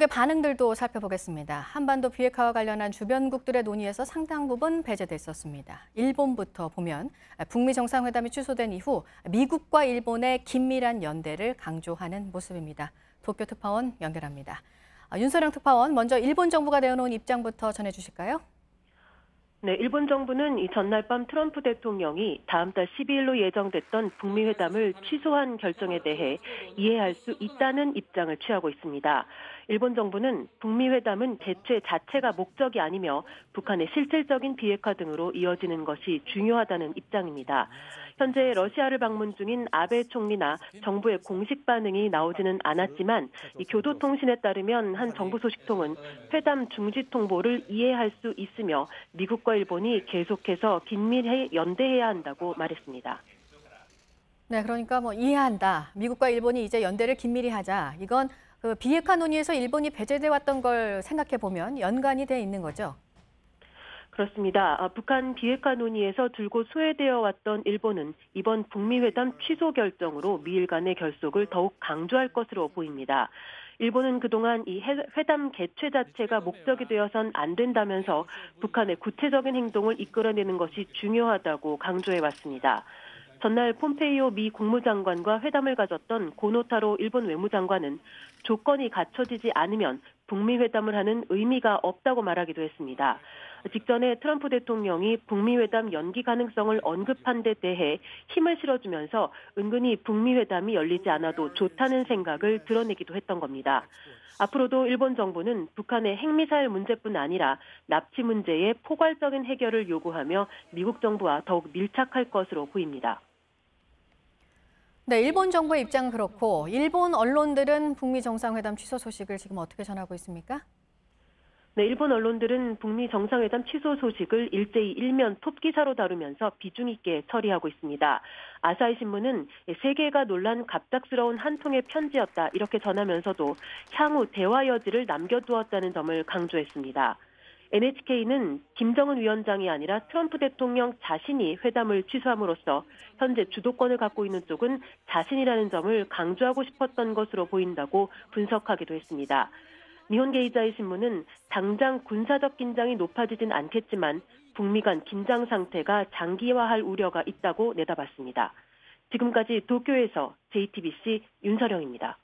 미국의 반응들도 살펴보겠습니다. 한반도 비핵화와 관련한 주변국들의 논의에서 상당 부분 배제됐었습니다. 일본부터 보면 북미 정상회담이 취소된 이후 미국과 일본의 긴밀한 연대를 강조하는 모습입니다. 도쿄 특파원 연결합니다. 윤서령 특파원, 먼저 일본 정부가 내어놓은 입장부터 전해주실까요? 네, 일본 정부는 이 전날 밤 트럼프 대통령이 다음 달 12일로 예정됐던 북미 회담을 취소한 결정에 대해 이해할 수 있다는 입장을 취하고 있습니다. 일본 정부는 북미 회담은 개최 자체가 목적이 아니며 북한의 실질적인 비핵화 등으로 이어지는 것이 중요하다는 입장입니다. 현재 러시아를 방문 중인 아베 총리나 정부의 공식 반응이 나오지는 않았지만 이 교도통신에 따르면 한 정부 소식통은 회담 중지 통보를 이해할 수 있으며 미국과 일본이 계속해서 긴밀히 연대해야 한다고 말했습니다. 네, 그러니까 이해한다. 미국과 일본이 이제 연대를 긴밀히 하자. 이건 그 비핵화 논의에서 일본이 배제돼 왔던 걸 생각해 보면 연관이 돼 있는 거죠. 그렇습니다. 북한 비핵화 논의에서 줄곧 소외되어 왔던 일본은 이번 북미 회담 취소 결정으로 미일 간의 결속을 더욱 강조할 것으로 보입니다. 일본은 그동안 이 회담 개최 자체가 목적이 되어선 안 된다면서 북한의 구체적인 행동을 이끌어내는 것이 중요하다고 강조해 왔습니다. 전날 폼페이오 미 국무장관과 회담을 가졌던 고노타로 일본 외무장관은 조건이 갖춰지지 않으면 북미 회담을 하는 의미가 없다고 말하기도 했습니다. 직전에 트럼프 대통령이 북미 회담 연기 가능성을 언급한 데 대해 힘을 실어주면서 은근히 북미 회담이 열리지 않아도 좋다는 생각을 드러내기도 했던 겁니다. 앞으로도 일본 정부는 북한의 핵미사일 문제뿐 아니라 납치 문제의 포괄적인 해결을 요구하며 미국 정부와 더욱 밀착할 것으로 보입니다. 네, 일본 정부의 입장은 그렇고 일본 언론들은 북미 정상회담 취소 소식을 지금 어떻게 전하고 있습니까? 네, 일본 언론들은 북미 정상회담 취소 소식을 일제히 일면 톱기사로 다루면서 비중 있게 처리하고 있습니다. 아사히 신문은 세계가 놀란 갑작스러운 한 통의 편지였다 이렇게 전하면서도 향후 대화 여지를 남겨두었다는 점을 강조했습니다. NHK는 김정은 위원장이 아니라 트럼프 대통령 자신이 회담을 취소함으로써 현재 주도권을 갖고 있는 쪽은 자신이라는 점을 강조하고 싶었던 것으로 보인다고 분석하기도 했습니다. 니혼게이자이 신문은 당장 군사적 긴장이 높아지진 않겠지만 북미 간 긴장 상태가 장기화할 우려가 있다고 내다봤습니다. 지금까지 도쿄에서 JTBC 윤서령입니다.